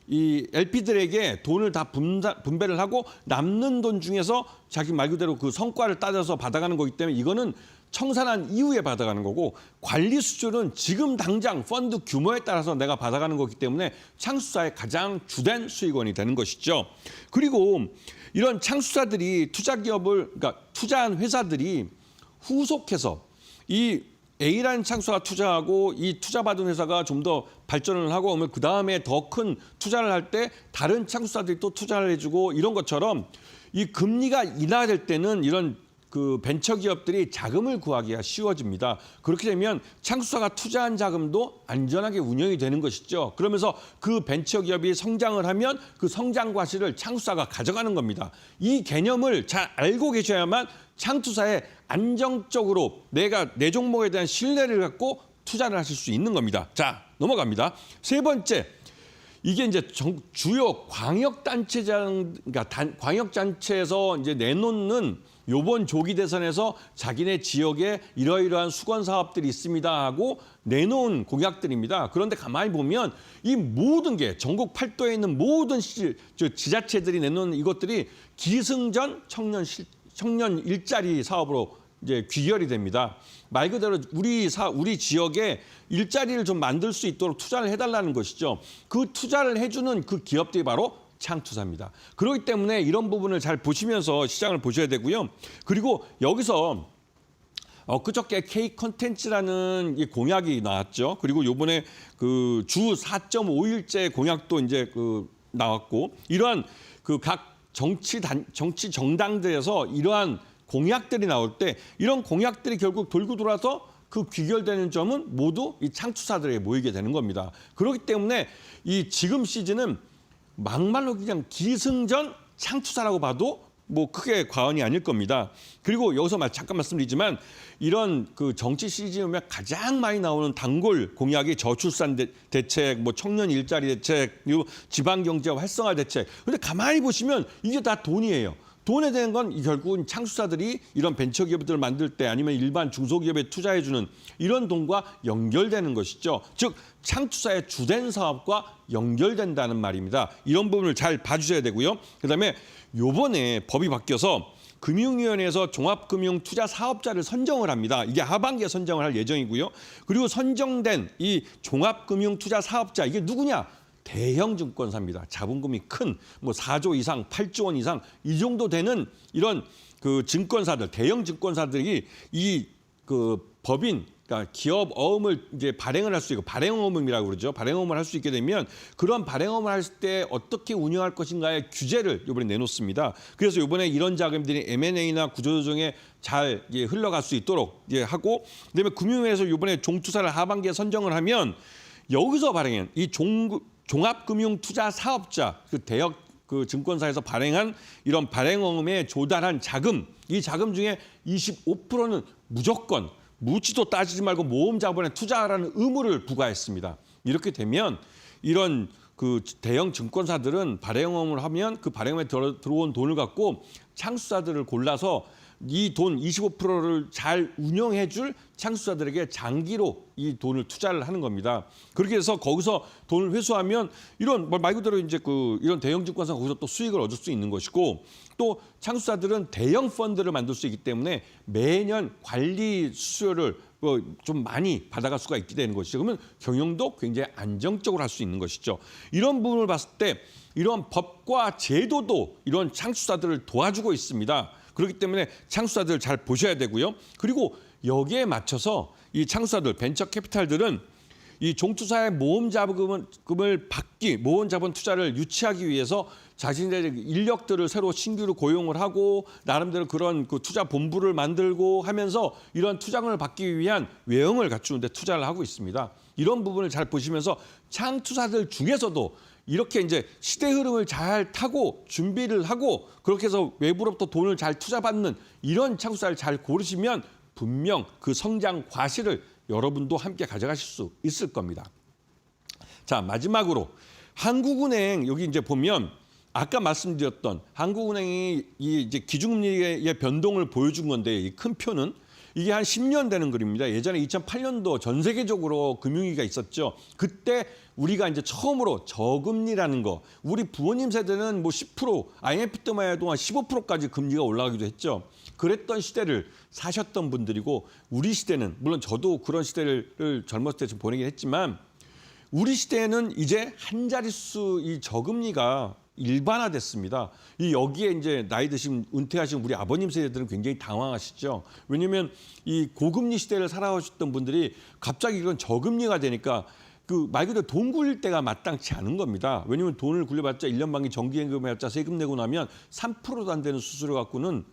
이 LP들에게 돈을 다 분배를 하고 남는 돈 중에서 자기 말 그대로 그 성과를 따져서 받아가는 거기 때문에 이거는 청산한 이후에 받아가는 거고 관리 수수료는 지금 당장 펀드 규모에 따라서 내가 받아가는 거기 때문에 창투사의 가장 주된 수익원이 되는 것이죠. 그리고 이런 창투사들이 그러니까 투자한 회사들이 후속해서 이 A라는 창투사가 투자하고 이 투자받은 회사가 좀 더 발전을 하고 오면 그 다음에 더 큰 투자를 할 때 다른 창투사들이 또 투자를 해주고 이런 것처럼 이 금리가 인하될 때는 이런 그 벤처기업들이 자금을 구하기가 쉬워집니다. 그렇게 되면 창수사가 투자한 자금도 안전하게 운영이 되는 것이죠. 그러면서 그 벤처기업이 성장을 하면 그 성장 과실을 창수사가 가져가는 겁니다. 이 개념을 잘 알고 계셔야만 창투사에 안정적으로 내가 내 종목에 대한 신뢰를 갖고 투자를 하실 수 있는 겁니다. 자, 넘어갑니다. 세 번째, 이게 이제 주요 광역단체장, 그러니까 광역단체에서 이제 내놓는 요번 조기 대선에서 자기네 지역에 이러이러한 수건 사업들이 있습니다 하고 내놓은 공약들입니다. 그런데 가만히 보면 이 모든 게 전국 팔도에 있는 모든 지자체들이 내놓은 이것들이 기승전 청년 일자리 사업으로 이제 귀결이 됩니다. 말 그대로 우리 지역에 일자리를 좀 만들 수 있도록 투자를 해달라는 것이죠. 그 투자를 해주는 그 기업들이 바로 창투사입니다. 그렇기 때문에 이런 부분을 잘 보시면서 시장을 보셔야 되고요. 그리고 여기서 그저께 K 컨텐츠라는 이 공약이 나왔죠. 그리고 요번에 그 주 4.5일제 공약도 이제 나왔고, 이러한 그 각 정치 정당들에서 이러한 공약들이 나올 때 이런 공약들이 결국 돌고 돌아서 그 귀결되는 점은 모두 이 창투사들에게 모이게 되는 겁니다. 그렇기 때문에 이 지금 시즌은 막말로 그냥 기승전 창투사라고 봐도 뭐 크게 과언이 아닐 겁니다. 그리고 여기서 잠깐 말씀드리지만 이런 그 정치 시즌에 가장 많이 나오는 단골 공약이 저출산 대책, 뭐 청년 일자리 대책, 그리고 지방 경제 활성화 대책. 근데 가만히 보시면 이게 다 돈이에요. 돈에 대한 건 결국은 창수사들이 이런 벤처기업들을 만들 때 아니면 일반 중소기업에 투자해주는 이런 돈과 연결되는 것이죠. 즉 창투사의 주된 사업과 연결된다는 말입니다. 이런 부분을 잘 봐주셔야 되고요. 그다음에 요번에 법이 바뀌어서 금융위원회에서 종합금융투자사업자를 선정을 합니다. 이게 하반기에 선정을 할 예정이고요. 그리고 선정된 이 종합금융투자사업자 이게 누구냐? 대형 증권사입니다. 자본금이 큰 뭐 4조 이상, 8조 원 이상 이 정도 되는 이런 그 증권사들, 대형 증권사들이 이 그 법인, 그러니까 기업 어음을 이제 발행을 할 수 있고 발행어음이라고 그러죠. 발행어음을 할 수 있게 되면 그런 발행어음을 할 때 어떻게 운영할 것인가의 규제를 이번에 내놓습니다. 그래서 이번에 이런 자금들이 M&A나 구조조정에 잘 흘러갈 수 있도록 하고, 그다음에 금융위에서 이번에 종투사를 하반기에 선정을 하면 여기서 발행한 이 종합금융투자사업자 그 대형 그 증권사에서 발행한 이런 발행어음에 조달한 자금, 이 자금 중에 25%는 무조건 묻지도 따지지 말고 모험 자본에 투자하라는 의무를 부과했습니다. 이렇게 되면 이런 그 대형 증권사들은 발행어음을 하면 그 발행어음에 들어온 돈을 갖고 창수사들을 골라서 이 돈 25%를 잘 운영해줄 창수사들에게 장기로 이 돈을 투자를 하는 겁니다. 그렇게 해서 거기서 돈을 회수하면 이런 말 그대로 이제 이런 대형 증권사 거기서 또 수익을 얻을 수 있는 것이고, 또 창수사들은 대형 펀드를 만들 수 있기 때문에 매년 관리 수수료를 좀 많이 받아갈 수가 있게 되는 것이죠. 그러면 경영도 굉장히 안정적으로 할 수 있는 것이죠. 이런 부분을 봤을 때 이런 법과 제도도 이런 창수사들을 도와주고 있습니다. 그렇기 때문에 창수사들 잘 보셔야 되고요. 그리고 여기에 맞춰서 이 창수사들, 벤처 캐피탈들은 이 종투사의 모험 자금을 받기, 모험 자본 투자를 유치하기 위해서 자신들의 인력들을 새로 신규로 고용을 하고 나름대로 그런 그 투자 본부를 만들고 하면서 이런 투자금을 받기 위한 외형을 갖추는 데 투자를 하고 있습니다. 이런 부분을 잘 보시면서 창투사들 중에서도 이렇게 이제 시대 흐름을 잘 타고 준비를 하고 그렇게 해서 외부로부터 돈을 잘 투자받는 이런 창수사를 잘 고르시면 분명 그 성장 과실을 여러분도 함께 가져가실 수 있을 겁니다. 자, 마지막으로 한국은행 여기 이제 보면 아까 말씀드렸던 한국은행이 이 이제 기준금리의 변동을 보여준 건데 이 큰 표는 이게 한 10년 되는 그림입니다. 예전에 2008년도 전 세계적으로 금융위기가 있었죠. 그때 우리가 이제 처음으로 저금리라는 거, 우리 부모님 세대는 뭐 10%, IMF 때만 해도 한 15%까지 금리가 올라가기도 했죠. 그랬던 시대를 사셨던 분들이고 우리 시대는, 물론 저도 그런 시대를 젊었을 때 좀 보내긴 했지만 우리 시대에는 이제 한 자릿수 이 저금리가 일반화됐습니다. 이 여기에 이제 나이 드신 은퇴하신 우리 아버님 세대들은 굉장히 당황하시죠. 왜냐하면 이 고금리 시대를 살아오셨던 분들이 갑자기 이런 저금리가 되니까 말 그대로 돈 굴릴 때가 마땅치 않은 겁니다. 왜냐하면 돈을 굴려봤자 1년 만기 정기예금 해봤자 세금 내고 나면 3%도 안 되는 수수료 갖고는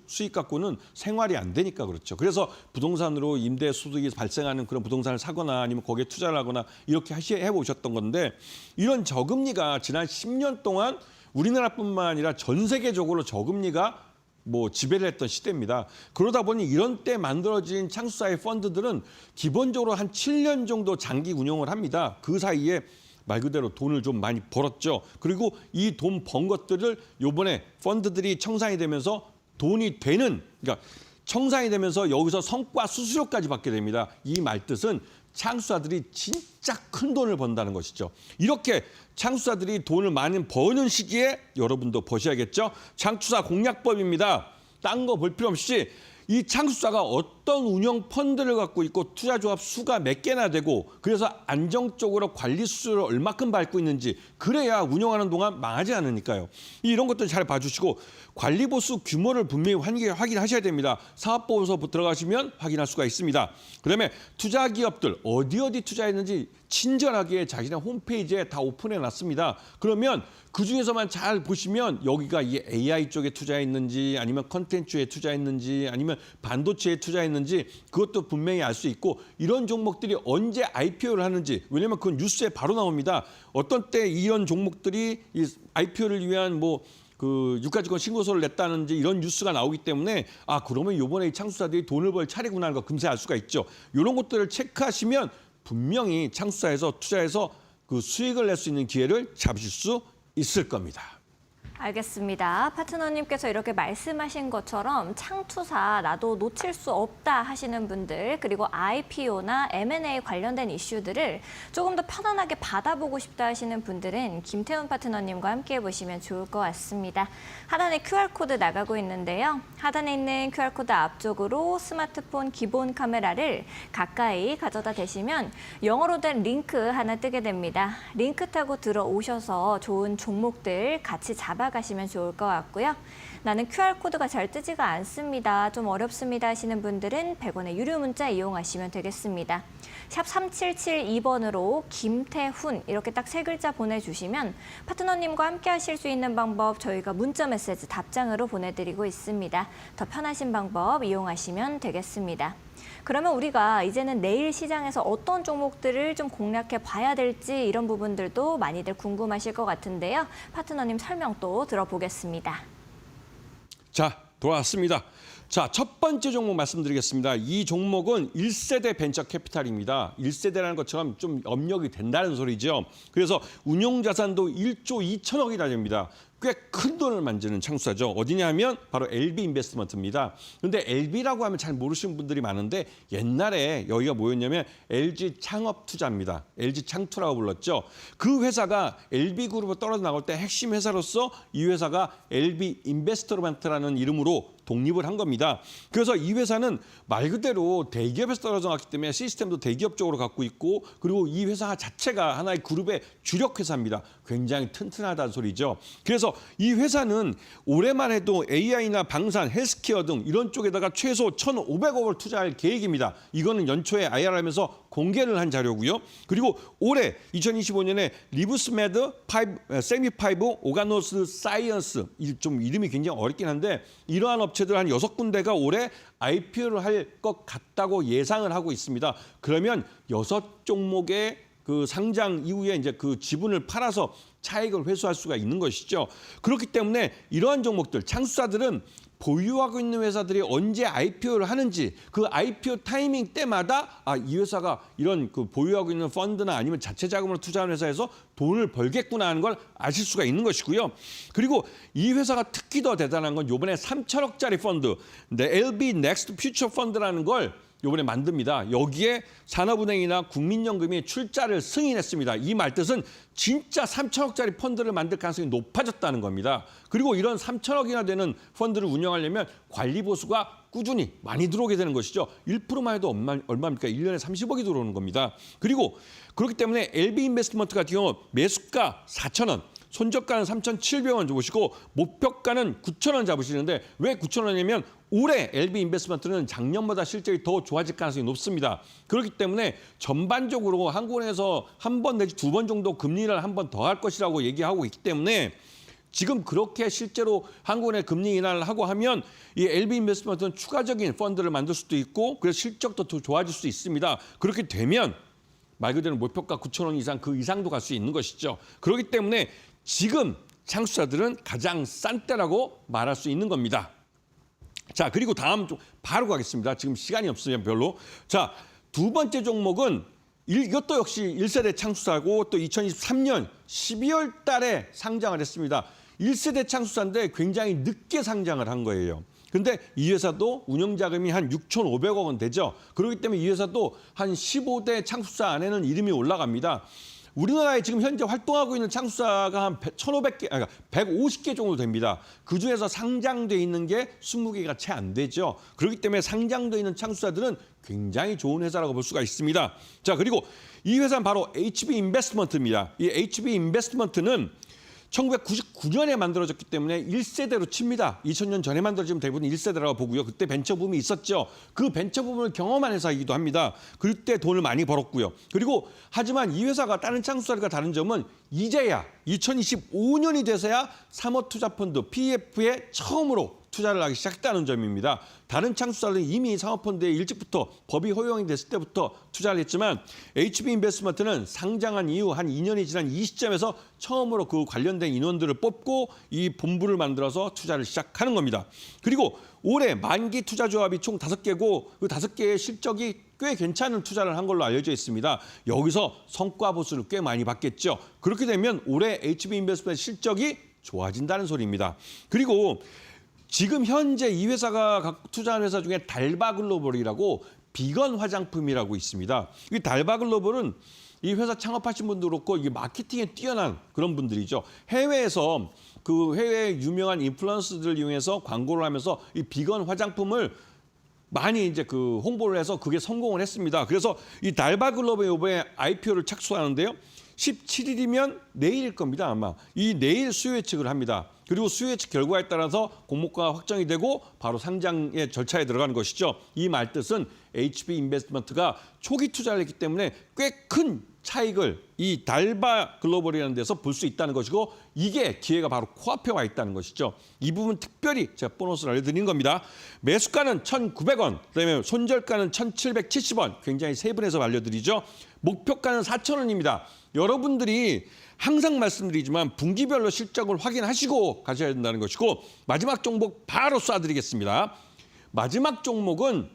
수익 갖고는 생활이 안 되니까 그렇죠. 그래서 부동산으로 임대 소득이 발생하는 그런 부동산을 사거나 아니면 거기에 투자를 하거나 이렇게 해보셨던 건데 이런 저금리가 지난 10년 동안 우리나라뿐만 아니라 전 세계적으로 저금리가 지배를 했던 시대입니다. 그러다 보니 이런 때 만들어진 창수사의 펀드들은 기본적으로 한 7년 정도 장기 운용을 합니다. 그 사이에 말 그대로 돈을 좀 많이 벌었죠. 그리고 이 돈 번 것들을 요번에 펀드들이 청산이 되면서 돈이 되는, 그러니까 청산이 되면서 여기서 성과 수수료까지 받게 됩니다. 이 말뜻은 창수사들이 진짜 큰 돈을 번다는 것이죠. 이렇게 창수사들이 돈을 많이 버는 시기에 여러분도 보셔야겠죠. 창수사 공략법입니다. 딴 거 볼 필요 없이 이 창수사가 어떤 운영 펀드를 갖고 있고 투자 조합 수가 몇 개나 되고 그래서 안정적으로 관리 수수료를 얼마큼 받고 있는지 그래야 운영하는 동안 망하지 않으니까요. 이런 것들 잘 봐주시고 관리 보수 규모를 분명히 확인하셔야 됩니다. 사업보고서 들어가시면 확인할 수가 있습니다. 그다음에 투자 기업들 어디 투자했는지 친절하게 자신의 홈페이지에 다 오픈해 놨습니다. 그러면 그중에서만 잘 보시면 여기가 이 AI 쪽에 투자했는지 아니면 컨텐츠에 투자했는지 아니면 반도체에 투자했는지 그것도 분명히 알 수 있고 이런 종목들이 언제 IPO를 하는지 왜냐하면 그건 뉴스에 바로 나옵니다. 어떤 때 이런 종목들이 이 IPO를 위한 유가증권 신고서를 냈다는지 이런 뉴스가 나오기 때문에 그러면 이번에 이 창수사들이 돈을 벌 차례구나 하는 거 금세 알 수가 있죠. 이런 것들을 체크하시면 분명히 창수사에서 투자해서 그 수익을 낼 수 있는 기회를 잡으실 수 있을 겁니다. 알겠습니다. 파트너님께서 이렇게 말씀하신 것처럼 창투사 나도 놓칠 수 없다 하시는 분들 그리고 IPO나 M&A 관련된 이슈들을 조금 더 편안하게 받아보고 싶다 하시는 분들은 김태훈 파트너님과 함께 보시면 좋을 것 같습니다. 하단에 QR코드 나가고 있는데요. 하단에 있는 QR코드 앞쪽으로 스마트폰 기본 카메라를 가까이 가져다 대시면 영어로 된 링크 하나 뜨게 됩니다. 링크 타고 들어오셔서 좋은 종목들 같이 잡아가시면 좋을 것 같고요. 나는 QR코드가 잘 뜨지가 않습니다. 좀 어렵습니다 하시는 분들은 100원의 유료 문자 이용하시면 되겠습니다. 샵 3772번으로 김태훈 이렇게 딱 세 글자 보내주시면 파트너님과 함께 하실 수 있는 방법 저희가 문자 메시지 답장으로 보내드리고 있습니다. 더 편하신 방법 이용하시면 되겠습니다. 그러면 우리가 이제는 내일 시장에서 어떤 종목들을 좀 공략해 봐야 될지 이런 부분들도 많이들 궁금하실 것 같은데요. 파트너님 설명 또 들어보겠습니다. 자, 돌아왔습니다. 자, 첫 번째 종목 말씀드리겠습니다. 이 종목은 1세대 벤처 캐피탈입니다. 1세대라는 것처럼 좀 업력이 된다는 소리죠. 그래서 운용자산도 1조 2천억이나 됩니다. 꽤 큰 돈을 만지는 창수사죠. 어디냐 하면 바로 LB 인베스트먼트입니다. 그런데 LB라고 하면 잘 모르시는 분들이 많은데 옛날에 여기가 뭐였냐면 LG 창업투자입니다. LG 창투라고 불렀죠. 그 회사가 LB그룹으로 떨어져 나갈 때 핵심 회사로서 이 회사가 LB 인베스트먼트라는 이름으로 독립을 한 겁니다. 그래서 이 회사는 말 그대로 대기업에서 떨어져 나왔기 때문에 시스템도 대기업 쪽으로 갖고 있고 그리고 이 회사 자체가 하나의 그룹의 주력 회사입니다. 굉장히 튼튼하다는 소리죠. 그래서 이 회사는 올해만 해도 AI나 방산, 헬스케어 등 이런 쪽에다가 최소 1,500억을 투자할 계획입니다. 이거는 연초에 IR하면서 공개를 한 자료고요. 그리고 올해 2025년에 리브스메드, 세미파이브, 오가노스 사이언스 좀 이름이 굉장히 어렵긴 한데 이러한 업체들 한 6군데가 올해 IPO를 할 것 같다고 예상을 하고 있습니다. 그러면 6종목의 그 상장 이후에 이제 그 지분을 팔아서 차익을 회수할 수가 있는 것이죠. 그렇기 때문에 이러한 종목들, 창수사들은 보유하고 있는 회사들이 언제 IPO를 하는지 그 IPO 타이밍 때마다 이 회사가 이런 그 보유하고 있는 펀드나 아니면 자체 자금으로 투자하는 회사에서 돈을 벌겠구나 하는 걸 아실 수가 있는 것이고요. 그리고 이 회사가 특히 더 대단한 건 이번에 3천억짜리 펀드, LB 넥스트 퓨처 펀드라는 걸 이번에 만듭니다. 여기에 산업은행이나 국민연금이 출자를 승인했습니다. 이 말뜻은 진짜 3천억짜리 펀드를 만들 가능성이 높아졌다는 겁니다. 그리고 이런 3천억이나 되는 펀드를 운영하려면 관리 보수가 꾸준히 많이 들어오게 되는 것이죠. 1%만 해도 얼마입니까? 1년에 30억이 들어오는 겁니다. 그리고 그렇기 때문에 LB 인베스트먼트 같은 경우 매수가 4천 원, 손절가는 3,700원 잡으시고 목표가는 9,000원 잡으시는데 왜 9,000원이냐면 올해 LB 인베스트먼트는 작년보다 실적이 더 좋아질 가능성이 높습니다. 그렇기 때문에 전반적으로 한국은행에서 한 번 내지 두 번 정도 금리를 한 번 더 할 것이라고 얘기하고 있기 때문에 지금 그렇게 실제로 한국은행 금리 인하를 하고 하면 이 LB 인베스트먼트는 추가적인 펀드를 만들 수도 있고 그래서 실적도 더 좋아질 수 있습니다. 그렇게 되면 말 그대로 목표가 9,000원 이상 그 이상도 갈 수 있는 것이죠. 그렇기 때문에 지금 창수자들은 가장 싼 때라고 말할 수 있는 겁니다. 자, 그리고 다음 좀 바로 가겠습니다. 지금 시간이 없으면 별로. 자, 두 번째 종목은 이것도 역시 1세대 창수사고 또 2023년 12월 달에 상장을 했습니다. 1세대 창수사인데 굉장히 늦게 상장을 한 거예요. 근데 이 회사도 운영자금이 한 6,500억 원 되죠. 그렇기 때문에 이 회사도 한 15대 창수사 안에는 이름이 올라갑니다. 우리나라에 지금 현재 활동하고 있는 창수사가 한 1,500개, 아니 150개 정도 됩니다. 그중에서 상장돼 있는 게 20개가 채 안 되죠. 그렇기 때문에 상장돼 있는 창수사들은 굉장히 좋은 회사라고 볼 수가 있습니다. 자, 그리고 이 회사는 바로 HB 인베스트먼트입니다. 이 HB 인베스트먼트는 1999년에 만들어졌기 때문에 1세대로 칩니다. 2000년 전에 만들어지면 대부분 1세대라고 보고요. 그때 벤처붐이 있었죠. 그 벤처붐을 경험한 회사이기도 합니다. 그때 돈을 많이 벌었고요. 그리고 하지만 이 회사가 다른 창수사들과 다른 점은 이제야 2025년이 돼서야 상업투자펀드 PF에 처음으로 투자를 하기 시작했다는 점입니다. 다른 창수사들은 이미 상업펀드에 일찍부터 법이 허용이 됐을 때부터 투자를 했지만 HB 인베스트먼트는 상장한 이후 한 2년이 지난 이 시점에서 처음으로 그 관련된 인원들을 뽑고 이 본부를 만들어서 투자를 시작하는 겁니다. 그리고 올해 만기 투자조합이 총 5개고 그 5개의 실적이 꽤 괜찮은 투자를 한 걸로 알려져 있습니다. 여기서 성과 보수를 꽤 많이 받겠죠. 그렇게 되면 올해 HB 인베스트먼트 실적이 좋아진다는 소리입니다. 그리고 지금 현재 이 회사가 투자한 회사 중에 달바글로벌이라고 비건 화장품이라고 있습니다. 이 달바글로벌은 이 회사 창업하신 분도 그렇고 이게 마케팅에 뛰어난 그런 분들이죠. 해외에서 그 해외 유명한 인플루언서들을 이용해서 광고를 하면서 이 비건 화장품을 많이 이제 그 홍보를 해서 그게 성공을 했습니다. 그래서 이 달바글로벌 이번에 IPO를 착수하는데요. 17일이면 내일일 겁니다, 아마. 이 내일 수요 예측을 합니다. 그리고 수요 예측 결과에 따라서 공모가가 확정이 되고 바로 상장의 절차에 들어가는 것이죠. 이 말뜻은 HB 인베스트먼트가 초기 투자를 했기 때문에 꽤 큰 차익을 이 달바 글로벌이라는 데서 볼 수 있다는 것이고 이게 기회가 바로 코앞에 와 있다는 것이죠. 이 부분 특별히 제가 보너스를 알려드리는 겁니다. 매수가는 1,900원, 그다음에 손절가는 1,770원, 굉장히 세분해서 알려드리죠. 목표가는 4,000원입니다. 여러분들이 항상 말씀드리지만 분기별로 실적을 확인하시고 가셔야 된다는 것이고 마지막 종목 바로 쏴드리겠습니다. 마지막 종목은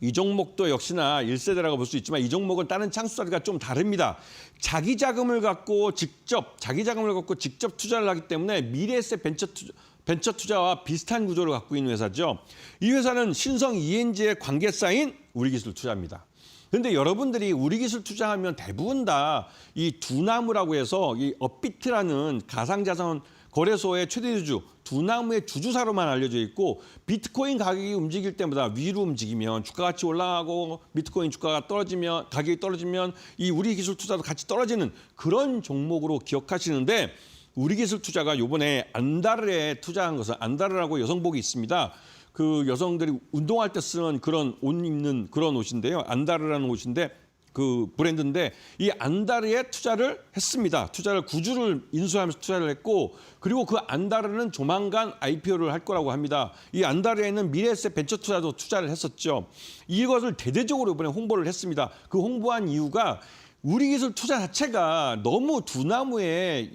이 종목도 역시나 1세대라고 볼 수 있지만 이 종목은 다른 창수사들과 좀 다릅니다. 자기 자금을 갖고 직접 투자를 하기 때문에 미래에셋 벤처 투자와 비슷한 구조를 갖고 있는 회사죠. 이 회사는 신성 ENG의 관계사인 우리기술투자입니다. 그런데 여러분들이 우리기술 투자하면 대부분 다 이 두나무라고 해서 이 업비트라는 가상자산 거래소의 최대 주주, 두나무의 주주사로만 알려져 있고 비트코인 가격이 움직일 때마다 위로 움직이면 주가 같이 올라가고 비트코인 주가가 떨어지면 가격이 떨어지면 이 우리기술 투자도 같이 떨어지는 그런 종목으로 기억하시는데 우리기술 투자가 이번에 안다르에 투자한 것은 안다르라고 여성복이 있습니다. 그 여성들이 운동할 때 쓰는 그런 옷 입는 그런 옷인데요. 안다르라는 옷인데 그 브랜드인데 이 안다르에 투자를 했습니다. 투자를 9주를 인수하면서 투자를 했고 그리고 그 안다르는 조만간 IPO를 할 거라고 합니다. 이 안다르에는 미래에셋 벤처 투자도 투자를 했었죠. 이것을 대대적으로 이번에 홍보를 했습니다. 그 홍보한 이유가 우리기술 투자 자체가 너무 두나무의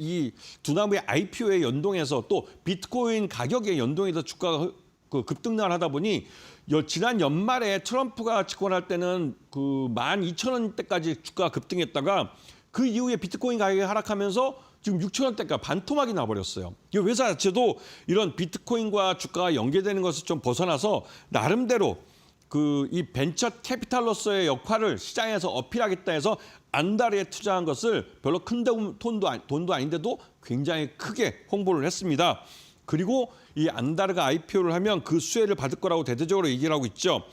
IPO에 연동해서 또 비트코인 가격에 연동해서 주가가 급등락을 하다 보니 지난 연말에 트럼프가 집권할 때는 그 12,000원대까지 주가가 급등했다가 그 이후에 비트코인 가격이 하락하면서 지금 6,000원대가 반토막이 나버렸어요. 이 회사 자체도 이런 비트코인과 주가가 연계되는 것을 좀 벗어나서 나름대로 이 벤처 캐피탈로서의 역할을 시장에서 어필하겠다 해서 안다르에 투자한 것을 별로 큰 돈도 아닌데도 굉장히 크게 홍보를 했습니다. 그리고 이 안다르가 IPO를 하면 그 수혜를 받을 거라고 대대적으로 얘기를 하고 있죠.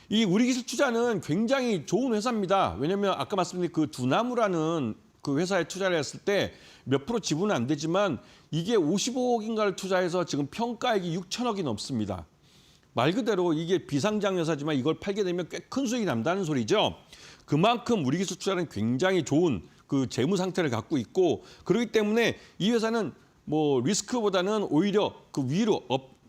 이 우리기술 투자는 굉장히 좋은 회사입니다. 왜냐하면 아까 말씀드린 그 두나무라는 그 회사에 투자를 했을 때 몇 프로 지분은 안 되지만 이게 55억인가를 투자해서 지금 평가액이 6천억이 넘습니다. 말 그대로 이게 비상장 회사지만 이걸 팔게 되면 꽤 큰 수익이 난다는 소리죠. 그만큼 우리기술 투자는 굉장히 좋은 그 재무 상태를 갖고 있고 그렇기 때문에 이 회사는 뭐 리스크보다는 오히려 그 위로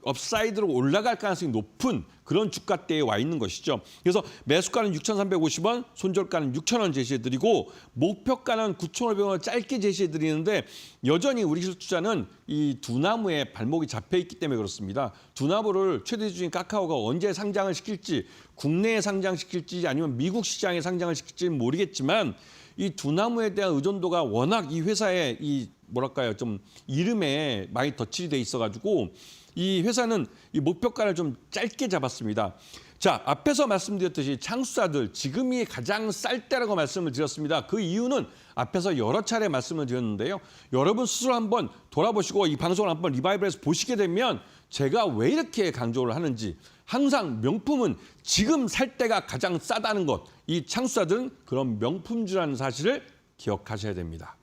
업사이드로 올라갈 가능성이 높은 그런 주가대에 와 있는 것이죠. 그래서 매수가는 6,350원, 손절가는 6,000원 제시해드리고 목표가는 9,500원을 짧게 제시해드리는데 여전히 우리 기술 투자는 이 두나무에 발목이 잡혀 있기 때문에 그렇습니다. 두나무를 최대 주주인 카카오가 언제 상장을 시킬지 국내에 상장시킬지 아니면 미국 시장에 상장을 시킬지는 모르겠지만 이 두나무에 대한 의존도가 워낙 이 회사의 이 뭐랄까요 좀 이름에 많이 덧칠이 돼 있어가지고 이 회사는 이 목표가를 좀 짧게 잡았습니다. 자, 앞에서 말씀드렸듯이 창수사들 지금이 가장 쌀 때라고 말씀을 드렸습니다. 그 이유는 앞에서 여러 차례 말씀을 드렸는데요. 여러분 스스로 한번 돌아보시고 이 방송을 한번 리바이벌해서 보시게 되면 제가 왜 이렇게 강조를 하는지 항상 명품은 지금 살 때가 가장 싸다는 것. 이 창수사들은 그런 명품주라는 사실을 기억하셔야 됩니다.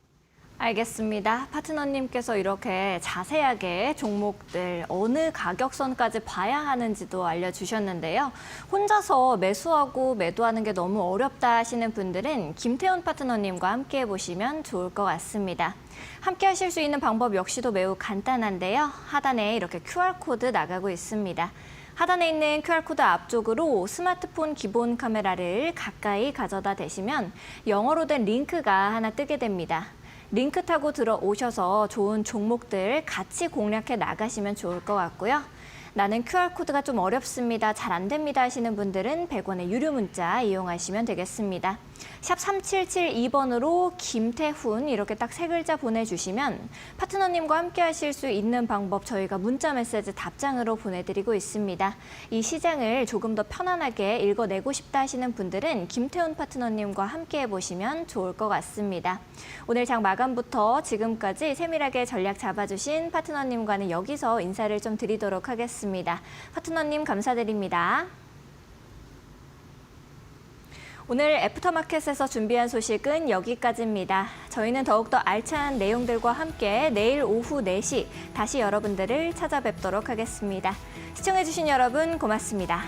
알겠습니다. 파트너님께서 이렇게 자세하게 종목들 어느 가격선까지 봐야 하는지도 알려주셨는데요. 혼자서 매수하고 매도하는 게 너무 어렵다 하시는 분들은 김태훈 파트너님과 함께 해보시면 좋을 것 같습니다. 함께 하실 수 있는 방법 역시도 매우 간단한데요. 하단에 이렇게 QR코드 나가고 있습니다. 하단에 있는 QR코드 앞쪽으로 스마트폰 기본 카메라를 가까이 가져다 대시면 영어로 된 링크가 하나 뜨게 됩니다. 링크 타고 들어오셔서 좋은 종목들 같이 공략해 나가시면 좋을 것 같고요. 나는 QR코드가 좀 어렵습니다. 잘 안 됩니다 하시는 분들은 100원의 유료 문자 이용하시면 되겠습니다. 샵 3772번으로 김태훈 이렇게 딱 세 글자 보내주시면 파트너님과 함께 하실 수 있는 방법 저희가 문자 메시지 답장으로 보내드리고 있습니다. 이 시장을 조금 더 편안하게 읽어내고 싶다 하시는 분들은 김태훈 파트너님과 함께 해보시면 좋을 것 같습니다. 오늘 장 마감부터 지금까지 세밀하게 전략 잡아주신 파트너님과는 여기서 인사를 좀 드리도록 하겠습니다. 파트너님 감사드립니다. 오늘 애프터마켓에서 준비한 소식은 여기까지입니다. 저희는 더욱더 알찬 내용들과 함께 내일 오후 4시 다시 여러분들을 찾아뵙도록 하겠습니다. 시청해주신 여러분 고맙습니다.